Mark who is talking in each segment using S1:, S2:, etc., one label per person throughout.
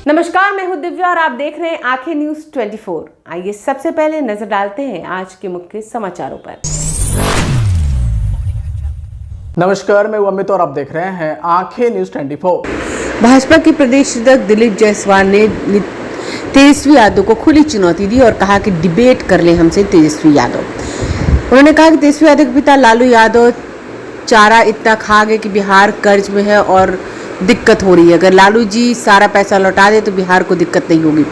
S1: नमस्कार, मैं हूं दिव्या और आप देख रहे हैं आंखें न्यूज 24। आइए सबसे पहले नजर डालते हैं आज के मुख्य समाचारों पर।
S2: नमस्कार, मैं अमित और आप देख रहे हैं आंखें न्यूज 24।
S3: भाजपा के प्रदेश अध्यक्ष दिलीप जायसवाल ने तेजस्वी यादव को खुली चुनौती दी और कहा कि डिबेट कर ले हमसे तेजस्वी यादव। उन्होंने कहा कि तेजस्वी यादव के पिता लालू यादव चारा इतना खा गए कि बिहार कर्ज में है और दिक्कत हो रही है। अगर लालू जी सारा पैसा लौटा दे तो बिहार को दिक्कत नहीं होगी।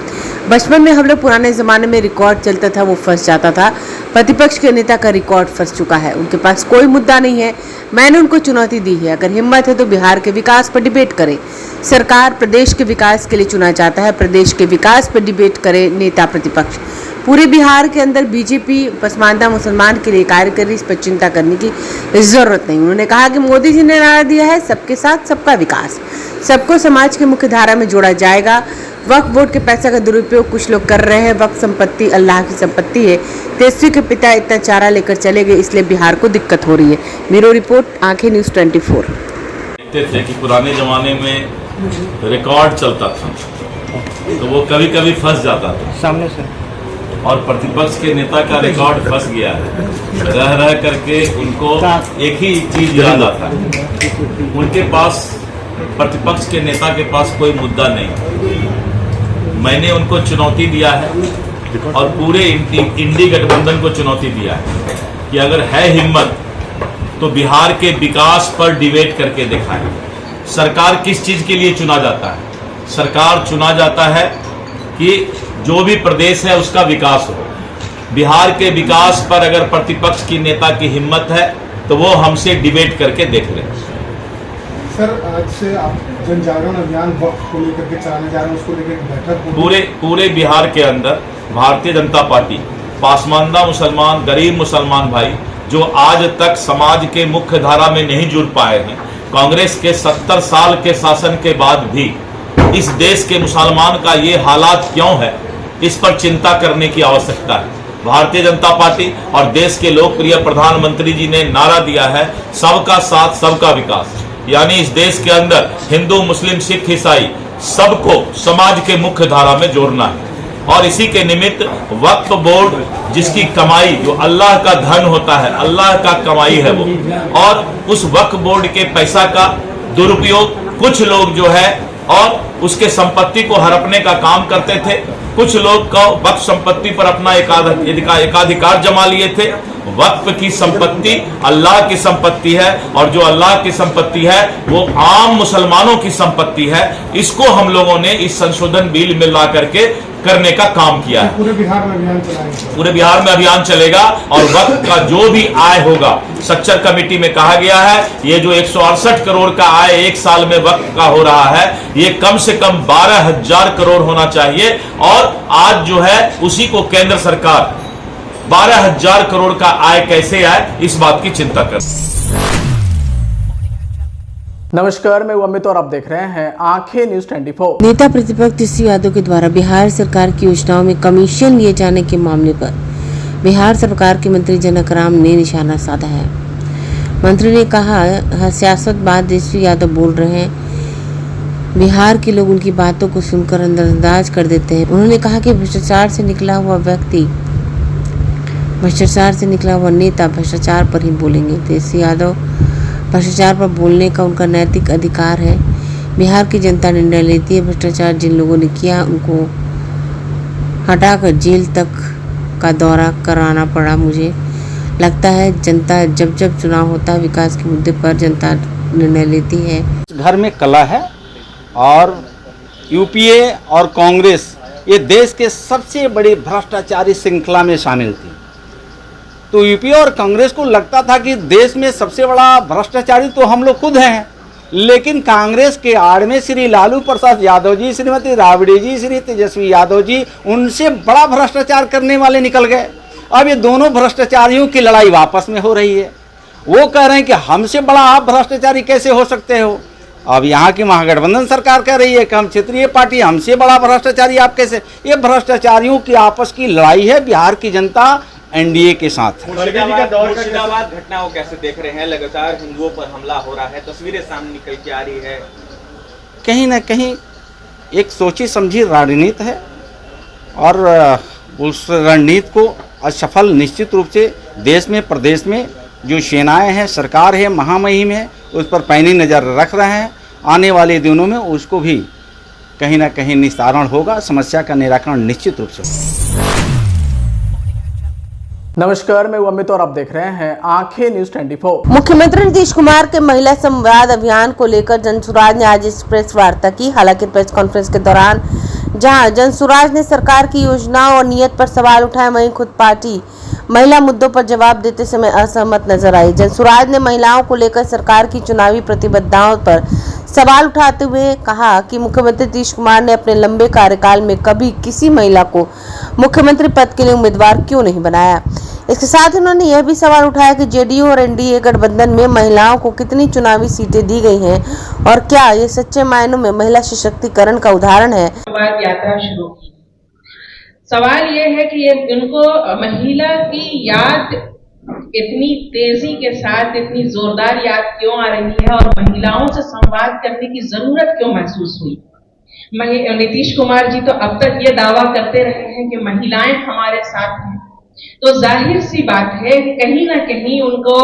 S3: बचपन में हम लोग पुराने ज़माने में रिकॉर्ड चलता था, वो फंस जाता था। प्रतिपक्ष के नेता का रिकॉर्ड फंस चुका है, उनके पास कोई मुद्दा नहीं है। मैंने उनको चुनौती दी है, अगर हिम्मत है तो बिहार के विकास पर डिबेट करें। सरकार प्रदेश के विकास के लिए चुना जाता है, प्रदेश के विकास पर डिबेट करे नेता प्रतिपक्ष। पूरे बिहार के अंदर बीजेपी पसमानदा मुसलमान के लिए कार्य कर रही, इस पर चिंता करने की जरूरत नहीं। उन्होंने कहा कि मोदी जी ने नारा दिया है सबके साथ सबका विकास, सबको समाज के मुख्य धारा में जोड़ा जाएगा। वक्फ बोर्ड के पैसा का दुरुपयोग कुछ लोग कर रहे हैं। वक्फ संपत्ति अल्लाह की संपत्ति है। तेजस्वी के पिता इतना चारा लेकर चले गए, इसलिए बिहार को दिक्कत हो रही है। ब्यूरो रिपोर्ट, आंखें न्यूज 24।
S4: देखते थे कि पुराने जमाने में रिकॉर्ड चलता था तो वो कभी कभी फंस जाता था
S5: सामने से,
S4: और प्रतिपक्ष के नेता का रिकॉर्ड फंस गया है। रह रह करके उनको एक ही चीज याद आता है, उनके पास प्रतिपक्ष के नेता के पास कोई मुद्दा नहीं। मैंने उनको चुनौती दिया है और पूरे इंडी गठबंधन को चुनौती दिया है कि अगर है हिम्मत तो बिहार के विकास पर डिबेट करके दिखाएं। सरकार किस चीज के लिए चुना जाता है? सरकार चुना जाता है कि जो भी प्रदेश है उसका विकास हो। बिहार के विकास पर अगर प्रतिपक्ष की नेता की हिम्मत है तो वो हमसे डिबेट करके देख लें।
S6: सर, आज से आप जन जागरण अभियान वक्फ को लेकर के चलाने जा रहे हैं, उसको लेकर बैठक
S4: पूरे बिहार के अंदर भारतीय जनता पार्टी पासमानदा मुसलमान, गरीब मुसलमान भाई जो आज तक समाज के मुख्य धारा में नहीं जुड़ पाए हैं, कांग्रेस के 70 साल के शासन के बाद भी इस देश के मुसलमान का ये हालात क्यों है, इस पर चिंता करने की आवश्यकता है। भारतीय जनता पार्टी और देश के लोकप्रिय प्रधानमंत्री जी ने नारा दिया है सबका साथ सबका विकास, यानी इस देश के अंदर हिंदू, मुस्लिम, सिख, ईसाई सबको समाज के मुख्य धारा में जोड़ना है। और इसी के निमित्त वक्फ बोर्ड जिसकी कमाई जो अल्लाह का धन होता है, अल्लाह का कमाई है वो, और उस वक्फ बोर्ड के पैसा का दुरुपयोग कुछ लोग जो है और उसके संपत्ति को हड़पने का काम करते थे। कुछ लोग का वक्फ संपत्ति पर अपना एकाधिकार जमा लिए थे। वक्फ की संपत्ति अल्लाह की संपत्ति है और जो अल्लाह की संपत्ति है वो आम मुसलमानों की संपत्ति है। इसको हम लोगों ने इस संशोधन बिल में ला करके करने का काम किया है।
S6: पूरे बिहार में अभियान चलाएंगे।
S4: पूरे बिहार में अभियान चलेगा और वक्फ का जो भी आय होगा, स्ट्रक्चर कमेटी में कहा गया है ये जो 168 करोड़ का आय एक साल में वक्फ का हो रहा है, ये कम से कम 12,000 करोड़ होना चाहिए। और आज जो है उसी को केंद्र सरकार 12,000 करोड़ का आय कैसे आए, इस बात की चिंता कर।
S2: नमस्कार, मैं अमित और आप देख रहे हैं आंखें न्यूज 24।
S3: नेता प्रतिपक्ष तेजस्वी यादव के द्वारा बिहार सरकार की योजनाओं में कमीशन लिए जाने के मामले पर बिहार सरकार के मंत्री जनक राम ने निशाना साधा है। मंत्री ने कहा सियासतबाज तेजस्वी यादव बोल रहे हैं, बिहार के लोग उनकी बातों को सुनकर नजरअंदाज कर देते हैं। उन्होंने कहा कि भ्रष्टाचार से निकला हुआ नेता भ्रष्टाचार पर ही बोलेंगे। तेजस्वी यादव भ्रष्टाचार पर बोलने का उनका नैतिक अधिकार है। बिहार की जनता निर्णय लेती है। भ्रष्टाचार जिन लोगों ने किया उनको हटाकर जेल तक का दौरा कराना पड़ा। मुझे लगता है जनता जब जब चुनाव होता है विकास के मुद्दे पर जनता निर्णय लेती है।
S5: घर में कला है और यूपीए और कांग्रेस ये देश के सबसे बड़ी भ्रष्टाचारी श्रृंखला में शामिल थी। तो यूपीए और कांग्रेस को लगता था कि देश में सबसे बड़ा भ्रष्टाचारी तो हम लोग खुद हैं, लेकिन कांग्रेस के आड़ में श्री लालू प्रसाद यादव जी, श्रीमती राबड़ी जी, श्री तेजस्वी यादव जी उनसे बड़ा भ्रष्टाचार करने वाले निकल गए। अब ये दोनों भ्रष्टाचारियों की लड़ाई वापस में हो रही है। वो कह रहे हैं कि हमसे बड़ा आप भ्रष्टाचारी कैसे हो सकते हो। अब यहाँ की महागठबंधन सरकार कह रही है कि हम क्षेत्रीय पार्टी, हमसे बड़ा भ्रष्टाचारी आप कैसे। ये भ्रष्टाचारियों की आपस की लड़ाई है बिहार की जनता एनडीए के साथ।
S7: मुर्शिदाबाद घटनाओं कैसे देख रहे हैं? लगातार हिंदुओं पर हमला हो रहा है, तस्वीरें सामने निकल के आ रही है।
S5: कहीं ना कहीं एक सोची समझी रणनीति है और उस रणनीति को असफल निश्चित रूप से देश में प्रदेश में जो सेनाएं हैं, सरकार है, महामहिम है, उस पर पैनी नज़र रख रहे हैं। आने वाले दिनों में उसको भी कहीं ना कहीं निस्तारण होगा, समस्या का निराकरण निश्चित रूप से।
S2: नमस्कार, मैं अमित और आप देख रहे हैं आंखें न्यूज 24।
S3: मुख्यमंत्री नीतीश कुमार के महिला संवाद अभियान को लेकर जनसुराज ने आज इस प्रेस वार्ता की। हालांकि प्रेस कॉन्फ्रेंस के दौरान जहां जनसुराज ने सरकार की योजनाओं और नीयत पर सवाल उठाए, वहीं खुद पार्टी महिला मुद्दों पर जवाब देते समय असहमत नजर आई। जनसुराज ने महिलाओं को लेकर सरकार की चुनावी प्रतिबद्धताओं पर सवाल उठाते हुए कहा कि मुख्यमंत्री नीतीश कुमार ने अपने लंबे कार्यकाल में कभी किसी महिला को मुख्यमंत्री पद के लिए उम्मीदवार क्यों नहीं बनाया। इसके साथ ही उन्होंने यह भी सवाल उठाया कि जेडीयू और एनडीए गठबंधन में महिलाओं को कितनी चुनावी सीटें दी गई हैं और क्या ये सच्चे मायनों में महिला सशक्तिकरण का उदाहरण है।
S8: यात्रा शुरू की। सवाल ये है कि इनको महिला की याद इतनी तेजी के साथ, इतनी जोरदार याद क्यों आ रही है और महिलाओं से संवाद करने की जरूरत क्यों महसूस हुई। नीतीश कुमार जी तो अब तक ये दावा करते रहे हैं कि महिलाएं हमारे साथ हैं, तो जाहिर सी बात है कि कहीं ना कहीं उनको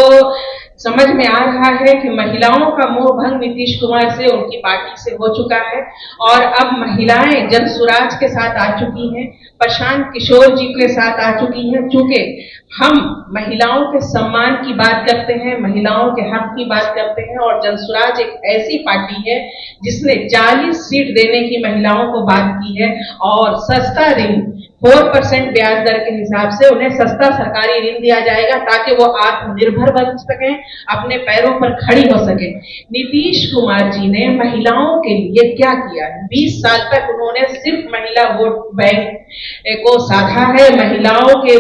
S8: समझ में आ रहा है कि महिलाओं का मोह भंग नीतीश कुमार से, उनकी पार्टी से हो चुका है और अब महिलाएं जनसुराज के साथ आ चुकी हैं, प्रशांत किशोर जी के साथ आ चुकी हैं। चूंकि हम महिलाओं के सम्मान की बात करते हैं, महिलाओं के हक की बात करते हैं और जनसुराज एक ऐसी पार्टी है जिसने 40 सीट देने की महिलाओं को बात की है और सस्ता ऋण 4% ब्याज दर के हिसाब से उन्हें सस्ता सरकारी ऋण दिया जाएगा ताकि वो आत्मनिर्भर बन सकें, अपने पैरों पर खड़ी हो सके। नीतीश कुमार जी ने महिलाओं के लिए क्या किया है? 20 साल तक उन्होंने सिर्फ महिला वोट बैंक को साधा है, महिलाओं के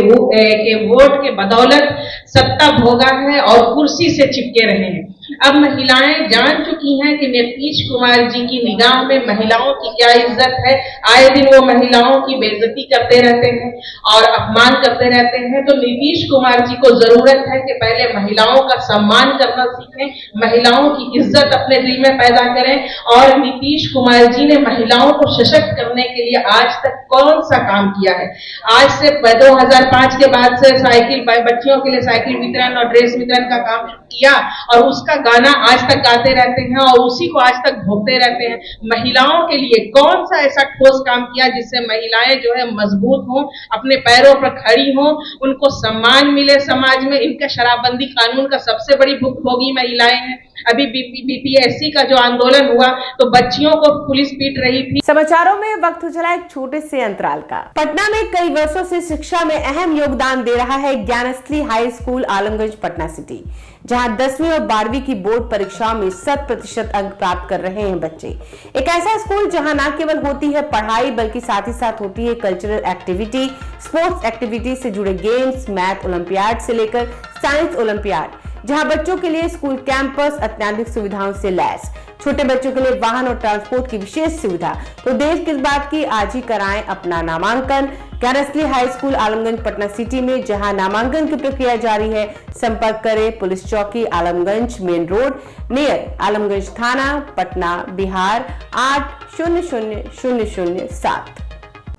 S8: वोट के बदौलत सत्ता भोगा है और कुर्सी से चिपके रहे हैं। अब महिलाएं जान चुकी हैं कि नीतीश कुमार जी की निगाह में महिलाओं की क्या इज्जत है। आए दिन वो महिलाओं की बेइज्जती करते रहते हैं और अपमान करते रहते हैं। तो नीतीश कुमार जी को जरूरत है कि पहले महिलाओं का सम्मान करना सीखें, महिलाओं की इज्जत अपने दिल में पैदा करें। और नीतीश कुमार जी ने महिलाओं को सशक्त करने के लिए आज तक कौन सा काम किया है? आज से 2005 के बाद से साइकिल, बच्चियों के लिए साइकिल वितरण और ड्रेस वितरण का काम किया और उसका गाना आज तक गाते रहते हैं और उसी को आज तक भोगते रहते हैं। महिलाओं के लिए कौन सा ऐसा ठोस काम किया जिससे महिलाएं जो है मजबूत हों, अपने पैरों पर खड़ी हों, उनको सम्मान मिले समाज में। इनका शराबबंदी कानून का सबसे बड़ी भुक्तभोगी महिलाएं हैं। अभी बीपीएससी का जो आंदोलन हुआ तो बच्चियों को पुलिस पीट रही थी।
S1: समाचारों में वक्त हो चला एक छोटे से अंतराल का। पटना में कई वर्षों से शिक्षा में अहम योगदान दे रहा है Gyansthali high school Alamganj Patna city, जहां 10वीं और 12वीं की बोर्ड परीक्षाओं में 100% अंक प्राप्त कर रहे हैं बच्चे। एक ऐसा स्कूल जहां न केवल होती है पढ़ाई बल्कि साथ ही साथ होती है कल्चरल एक्टिविटी, स्पोर्ट्स एक्टिविटी से जुड़े गेम्स, मैथ ओलंपियाड से लेकर साइंस ओलंपियाड, जहां बच्चों के लिए स्कूल कैंपस अत्याधुनिक सुविधाओं से लैस, छोटे बच्चों के लिए वाहन और ट्रांसपोर्ट की विशेष सुविधा। तो देर किस बात की, आज ही कराएं अपना नामांकन Gyansthali high school Alamganj Patna city में, जहां नामांकन की प्रक्रिया जारी है। संपर्क करें पुलिस चौकी Alamganj main road near Alamganj थाना पटना बिहार 800007।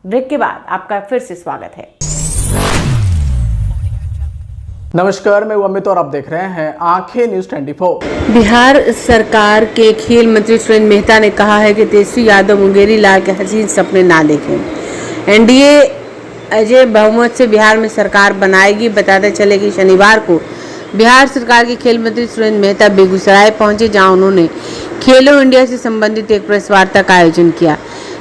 S1: ब्रेक के बाद आपका फिर से स्वागत है।
S2: नमस्कार, मैं अमित और आप देख रहे हैं आंखें न्यूज 24।
S3: बिहार सरकार के खेल मंत्री सुरेंद्र मेहता ने कहा है कि तेजस्वी यादव मुंगेरी लाल के हसीन सपने ना देखें। एनडीए अजय बहुमत से बिहार में सरकार बनाएगी। बताते चले कि शनिवार को बिहार सरकार के खेल मंत्री सुरेंद्र मेहता बेगूसराय पहुंचे, जहां उन्होंने खेलो इंडिया से संबंधित एक प्रेस वार्ता का आयोजन किया।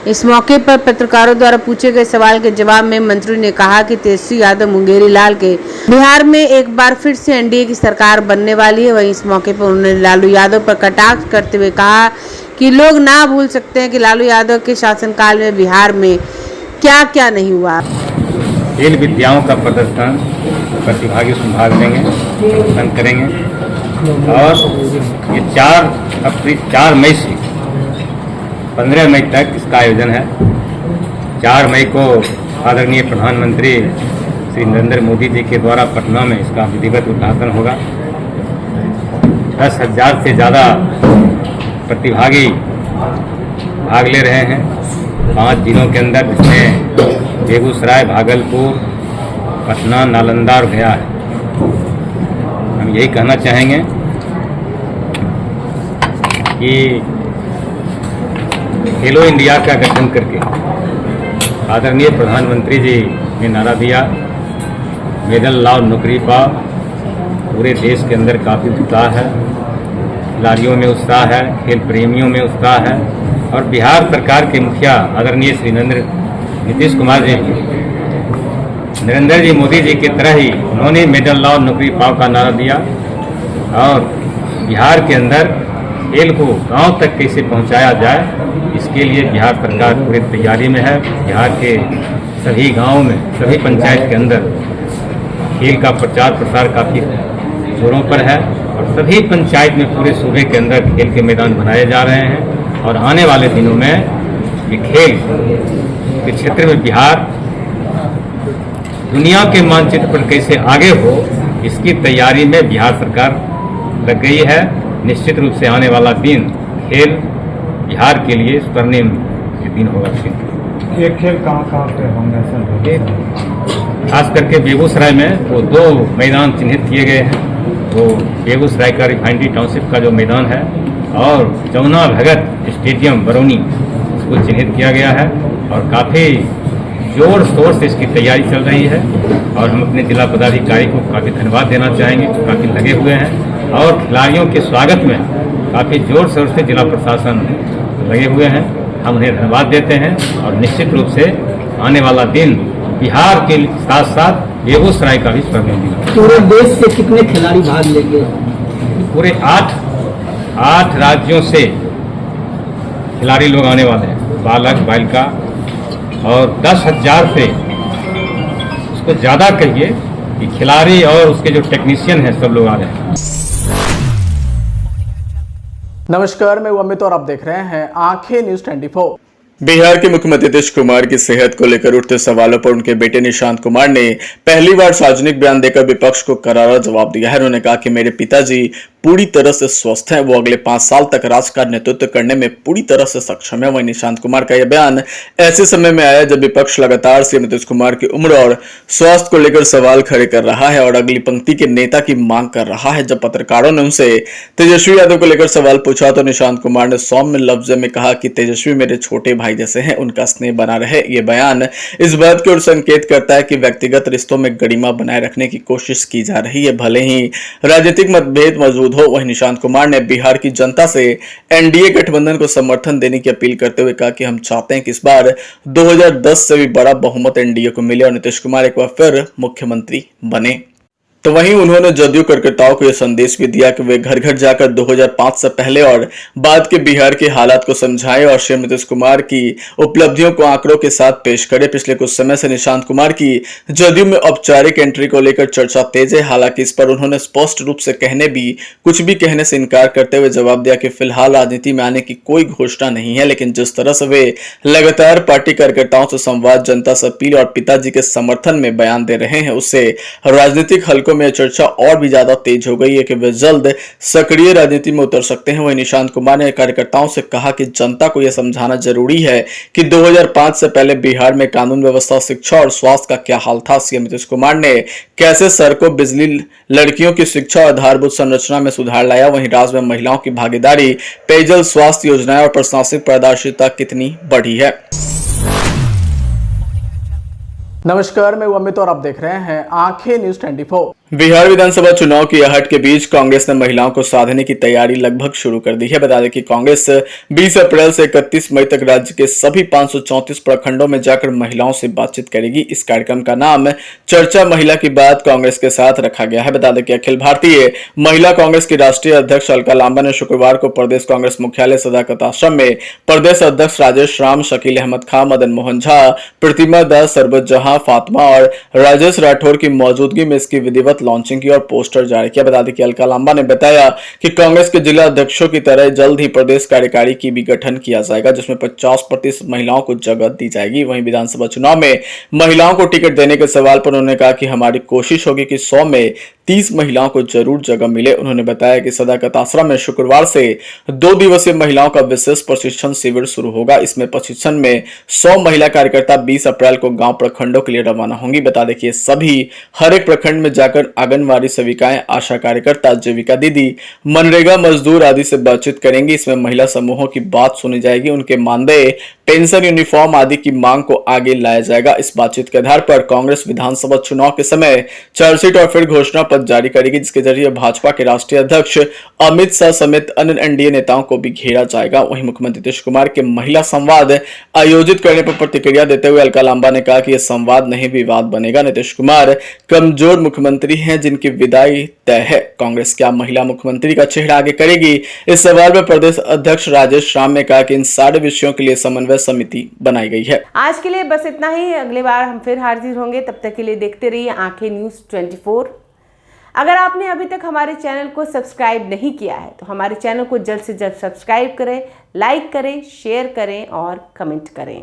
S3: इस मौके पर पत्रकारों द्वारा पूछे गए सवाल के जवाब में मंत्री ने कहा कि तेजस्वी यादव मुंगेरी लाल के बिहार में एक बार फिर से एनडीए की सरकार बनने वाली है। वहीं इस मौके पर उन्होंने लालू यादव पर कटाक्ष करते हुए कहा कि लोग ना भूल सकते हैं कि लालू यादव के शासनकाल में बिहार में क्या क्या नहीं हुआ।
S9: खेल विद्याओं का प्रदर्शन प्रतिभागी संभाग लेंगे, प्रदर्शन करेंगे और ये 4 मई से 15 मई तक इसका आयोजन है। 4 मई को आदरणीय प्रधानमंत्री श्री नरेंद्र मोदी जी के द्वारा पटना में इसका विधिवत उद्घाटन होगा। 10,000 से ज़्यादा प्रतिभागी भाग ले रहे हैं 5 जिलों के अंदर, जिसमें बेगूसराय, भागलपुर, पटना, नालंदा और गया है। हम यही कहना चाहेंगे कि खेलो इंडिया का गठन करके आदरणीय प्रधानमंत्री जी ने नारा दिया, मेडल लाओ नौकरी पाओ। पूरे देश के अंदर काफ़ी उत्साह है, खिलाड़ियों में उत्साह है, खेल प्रेमियों में उत्साह है। और बिहार सरकार के मुखिया आदरणीय श्री नीतीश कुमार जी, नरेंद्र जी मोदी जी की तरह ही उन्होंने मेडल लाओ नौकरी पाओ का नारा दिया। और बिहार के अंदर खेल को गांव तक कैसे पहुंचाया जाए, इसके लिए बिहार सरकार पूरी तैयारी में है। बिहार के सभी गांवों में, सभी पंचायत के अंदर खेल का प्रचार प्रसार काफ़ी जोरों पर है और सभी पंचायत में पूरे सूबे के अंदर खेल के मैदान बनाए जा रहे हैं। और आने वाले दिनों में ये खेल के क्षेत्र में बिहार दुनिया के मानचित्र पर कैसे आगे हो, इसकी तैयारी में बिहार सरकार लग गई है। निश्चित रूप से आने वाला दिन खेल बिहार के लिए स्वर्णिम दिन होगा।
S10: ये खेल कहाँ पे होंगे सर?
S9: खास करके बेगूसराय में वो 2 मैदान चिन्हित किए गए हैं। वो बेगूसराय का रिफाइनरी टाउनशिप का जो मैदान है और जमुना भगत स्टेडियम बरौनी, इसको चिन्हित किया गया है। और काफ़ी जोर शोर से इसकी तैयारी चल रही है। और हम अपने जिला पदाधिकारी को काफ़ी धन्यवाद देना चाहेंगे, काफ़ी लगे हुए हैं। और खिलाड़ियों के स्वागत में काफ़ी जोर शोर से जिला प्रशासन लगे हुए हैं, हम उन्हें धन्यवाद देते हैं। और निश्चित रूप से आने वाला दिन बिहार के साथ साथ बेगूसराय का भी स्वर्णिम दिन है।
S11: पूरे देश से कितने खिलाड़ी भाग लेंगे?
S9: पूरे 8 राज्यों से खिलाड़ी लोग आने वाले हैं, बालक बालिका। और 10,000 से उसको ज़्यादा कहिए कि खिलाड़ी और उसके जो टेक्नीशियन हैं सब लोग आ रहे हैं।
S2: नमस्कार, मैं अमित और आप देख रहे हैं आंखें न्यूज 24।
S12: बिहार के मुख्यमंत्री नीतीश कुमार की सेहत को लेकर उठते सवालों पर उनके बेटे निशांत कुमार ने पहली बार सार्वजनिक बयान देकर विपक्ष को करारा जवाब दिया है। उन्होंने कहा कि मेरे पिताजी पूरी तरह से स्वस्थ हैं, वो अगले 5 साल तक राष्ट्र का नेतृत्व करने में पूरी तरह से सक्षम है। वहीं निशांत कुमार का यह बयान ऐसे समय में आया जब विपक्ष लगातार सीएम नीतीश कुमार की उम्र और स्वास्थ्य को लेकर सवाल खड़े कर रहा है और अगली पंक्ति के नेता की मांग कर रहा है। जब पत्रकारों ने उनसे तेजस्वी यादव को लेकर सवाल पूछा तो निशांत कुमार ने सौम्य लफ्ज में कहा कि तेजस्वी मेरे छोटे भाई जैसे हैं, उनका स्नेह बना रहे। ये बयान इस बात की ओर संकेत करता है कि व्यक्तिगत रिश्तों में गरिमा बनाए रखने की कोशिश की जा रही है, भले ही राजनीतिक मतभेद मौजूद हो। वहीं निशांत कुमार ने बिहार की जनता से एनडीए गठबंधन को समर्थन देने की अपील करते हुए कहा कि हम चाहते हैं कि इस बार 2010 से भी बड़ा बहुमत एनडीए को मिले और नीतीश कुमार एक बार फिर मुख्यमंत्री बने। तो वहीं उन्होंने जदयू कार्यकर्ताओं को यह संदेश भी दिया कि वे घर घर जाकर 2005 से पहले और बाद के बिहार के हालात को समझाएं और सीएम नीतीश कुमार की उपलब्धियों को आंकड़ों के साथ पेश करें। पिछले कुछ समय से निशांत कुमार की जदयू में औपचारिक एंट्री को लेकर चर्चा तेज है। हालांकि इस पर उन्होंने स्पष्ट रूप से कुछ भी कहने से इनकार करते हुए जवाब दिया कि फिलहाल राजनीति में आने की कोई घोषणा नहीं है, लेकिन जिस तरह से वे लगातार पार्टी कार्यकर्ताओं से संवाद, जनता से अपील और पिताजी के समर्थन में बयान दे रहे हैं, उससे राजनीतिक हलकों में चर्चा और भी ज्यादा तेज हो गई है कि वे जल्द सक्रिय राजनीति में उतर सकते हैं। वहीं निशांत कुमार ने कार्यकर्ताओं से कहा कि जनता को यह समझाना जरूरी है कि 2005 से पहले बिहार में कानून व्यवस्था, शिक्षा और स्वास्थ्य का क्या हाल था। सीएम नीतीश कुमार ने कैसे सड़कों, बिजली, लड़कियों की शिक्षा और आधारभूत संरचना में सुधार लाया। वहीं राज्य में महिलाओं की भागीदारी, पेयजल, स्वास्थ्य योजनाएं और प्रशासनिक पारदर्शिता कितनी बढ़ी है।
S2: नमस्कार, मैं अमित और आप देख रहे हैं आंखें न्यूज 24।
S12: बिहार विधानसभा चुनाव की आहट के बीच कांग्रेस ने महिलाओं को साधने की तैयारी लगभग शुरू कर दी है। बता दें कि कांग्रेस 20 अप्रैल से 31 मई तक राज्य के सभी 534 प्रखंडों में जाकर महिलाओं से बातचीत करेगी। इस कार्यक्रम का नाम चर्चा महिला की बात कांग्रेस के साथ रखा गया है। बता दें कि अखिल भारतीय महिला कांग्रेस की राष्ट्रीय अध्यक्ष अलका लांबा ने शुक्रवार को प्रदेश कांग्रेस मुख्यालय सदाकत आश्रम में प्रदेश अध्यक्ष राजेश राम, शकील अहमद खां, मदन मोहन झा, प्रतिमा दास, सरबत जहां, फातिमा और राजेश राठौर की मौजूदगी में इसकी विधिवत साथ लॉन्चिंग की और पोस्टर जारी किया। बता दें कि अलका लांबा ने बताया कि कांग्रेस के जिला अध्यक्षों की तरह जल्द ही प्रदेश कार्यकारी की भी गठन किया जाएगा, जिसमें 50% महिलाओं को जगह दी जाएगी। वहीं विधानसभा चुनाव में महिलाओं को टिकट देने के सवाल पर उन्होंने कहा कि हमारी कोशिश होगी कि 100 में 30 महिलाओं को जरूर जगह मिले। उन्होंने बताया कि सदाकत आश्रम में शुक्रवार से 2 दिवसीय महिलाओं का विशेष प्रशिक्षण शिविर शुरू होगा। इसमें प्रशिक्षण में 100 महिला कार्यकर्ता 20 अप्रैल को गांव प्रखंडों के लिए रवाना होंगी। बता दें कि ये सभी हर एक प्रखंड में जाकर आंगनबाड़ी सेविकाएं, आशा कार्यकर्ता, जीविका दीदी, मनरेगा मजदूर आदि से बातचीत करेंगी। इसमें महिला समूहों की बात सुनी जाएगी, उनके मानदेय, पेंशन, यूनिफॉर्म आदि की मांग को आगे लाया जाएगा। इस बातचीत के आधार पर कांग्रेस विधानसभा चुनाव के समय चार्जशीट और फिर घोषणा पत्र जारी करेगी, जिसके जरिए भाजपा के राष्ट्रीय अध्यक्ष अमित शाह समेत अन्य एनडीए नेताओं को भी घेरा जाएगा। वहीं मुख्यमंत्री नीतीश कुमार के महिला संवाद आयोजित करने पर प्रतिक्रिया देते हुए अलका लांबा ने कहा कि यह संवाद नहीं विवाद बनेगा। नीतीश कुमार कमजोर मुख्यमंत्री हैं जिनकी विदाई तय है। कांग्रेस क्या महिला मुख्यमंत्री का चेहरा आगे करेगी? इस सवाल पर प्रदेश अध्यक्ष राजेश राम ने कहा कि इन सारे विषयों के लिए समन्वय समिति बनाई गई है।
S1: आज के लिए बस इतना ही। अगली बार हम फिर हाजिर होंगे, तब तक के लिए देखते रहिए आंखें न्यूज़ 24। अगर आपने अभी तक हमारे चैनल को सब्सक्राइब नहीं किया है तो हमारे चैनल को जल्द से जल्द सब्सक्राइब करें, लाइक करें, शेयर करें और कमेंट करें।